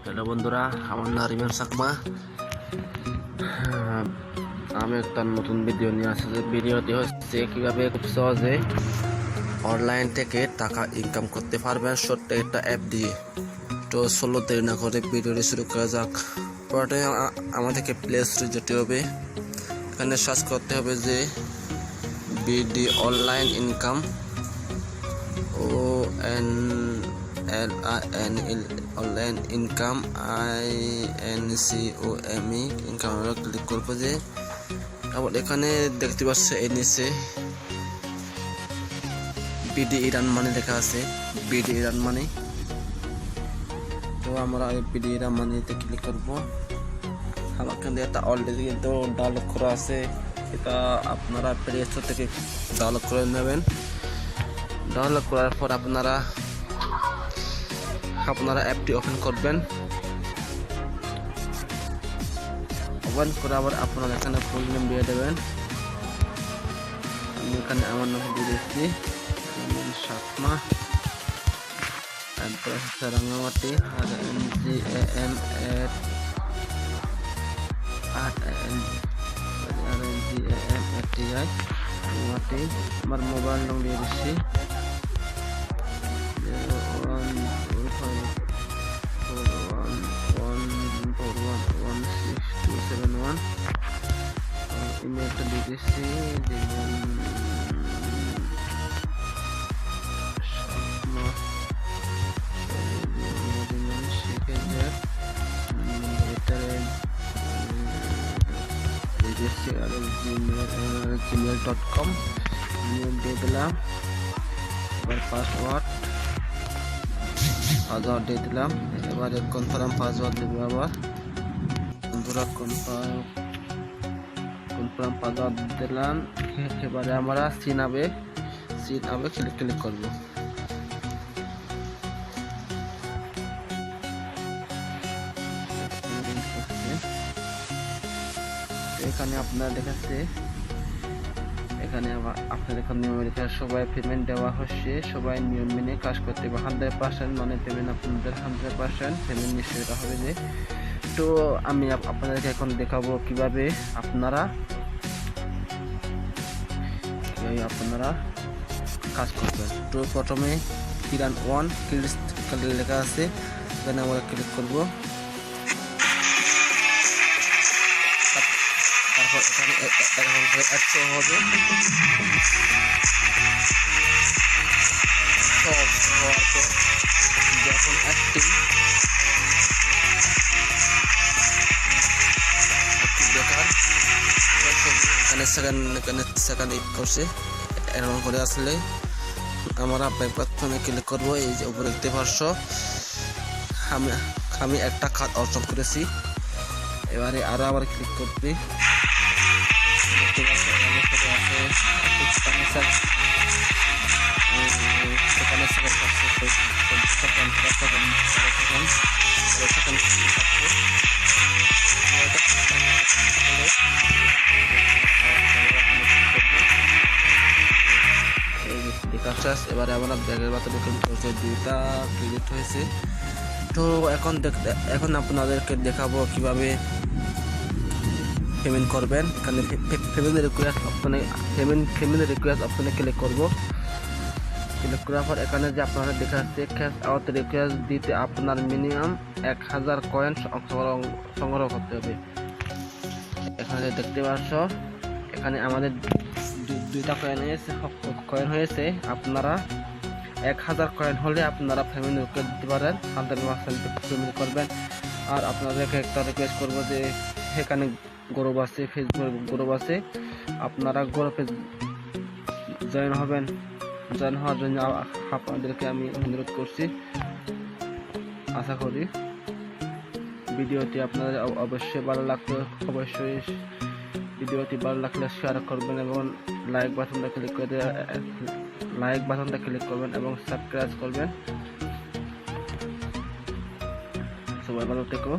Hello বন্ধুরা, আমার নাম রিমান সাকমা। আমি একটা নতুন ভিডিও নিয়ে আসছি। ভিডিওটি হচ্ছে কিভাবে খুব সহজে অনলাইন থেকে টাকা ইনকাম করতে পারবেন ছোট্ট একটা অ্যাপ দিয়ে। তো চলো দেরি না করে ভিডিওটি শুরু করা যাক। প্রথমে আমাদেরকে প্লে স্টোরে যেতে হবে। এখানে সার্চ করতে হবে যে BD online income, ONLIN online income, INCOME income. আমরা ক্লিক করবো যে তারপর এখানে দেখতে পাচ্ছে এই নিচে বিডি ইরান মানি লেখা আছে, বিডি ইরান মানি। তো আমরা এই বিডি ইরান মানিতে ক্লিক করবো। আমার কিন্তু এটা অলরেডি কিন্তু ডাউনলোড করা আছে, এটা আপনারা প্লে স্টোর থেকে ডাউনলোড করে নেবেন। ডাউনলোড করার পর আপনারা অ্যাপটি ওপেন করবেন। ওপেন করে আবার আপনারা এখানে ফুল নেম দিয়ে দেবেন। আমি এখানে আমার নাম দিয়ে দিচ্ছি সাকমা, অ্যাড্রেস হচ্ছে রাঙ্গামাটি, রাঙ্গামাটি। আমার মোবাইল নম্বর দিয়ে দিচ্ছি 0141416271। ইমেলটা দিয়ে দিচ্ছি gmail.com ইমেল দিয়ে দিলাম। এবার পাসওয়ার্ড দিয়ে দিলাম। এবারে কনফার্ম পাসওয়ার্ড দেবো। আবার বন্ধুরা কনফার্ম পাসওয়ার্ড দিলাম। এবারে আমরা সিন আবে ক্লিক করব। এখানে আপনারা দেখাচ্ছে, এখানে আপনার এখন নিয়ম রেখে সবাই পেমেন্ট দেওয়া হচ্ছে, সবাই নিয়ম মেনে কাজ করতে হবে। 100% মানে পেমেন্ট আপনাদের 100% পেমেন্ট নিশ্চয়তা হবে যে। তো আমি আপনাদেরকে এখন দেখাবো কিভাবে আপনারা কাজ করবেন। তো প্রথমে ইরান ওয়ান লেখা আছে, এখানে আমরা ক্লিক করব। তারপর এখানে অ্যাডশো হবে, হওয়ার পর যখন অ্যাক্টিভ দেখার এখানে সেকেন্ড করছে এরকম করে আসলে আমরা প্রথমে ক্লিক করবো। এই যে উপরে দেখতে পারছো আমি একটা খাত অর্জন করেছি। এবারে আরো আবার ক্লিক করবি। এবারে আমরা ব্যাগের বাতাবে ক্লিক করছে, 2টা ক্লিক হয়েছে। তো এখন আপনাদেরকে দেখাবো কিভাবে পেমেন্ট করবেন। এখানে পেমেন্ট রিকোয়েস্ট অপশনে ক্লিক করব। ক্লিক করার পর এখানে যে আপনারা দেখা যাচ্ছে ক্যাশ আউট রিকোয়েস্ট দিতে আপনার মিনিমাম 1000 কয়েন সংগ্রহ করতে হবে। এখানে দেখতে পাচ্ছ এখানে আমাদের 2টা কয়েন হয়েছে। আপনারা 1000 কয়েন হলে আপনারা পেমেন্ট রিকোয়েস্ট দিতে পারেন, 100% পেমেন্ট করবেন। আর আপনাদেরকে একটা রিকোয়েস্ট করবো যে এখানে গ্রুপ আছে, ফেসবুক গ্রুপ আছে, আপনারা গ্রুপে জয়েন হওয়ার জন্য আপনাদেরকে আমি অনুরোধ করছি। আশা করি ভিডিওটি আপনাদের অবশ্যই ভালো লাগবে। অবশ্যই ভিডিওটি ভালো লাগলে শেয়ার করবেন এবং লাইক বাটনটা ক্লিক করবেন এবং সাবস্ক্রাইব করবেন। সবাই ভালো থেকো।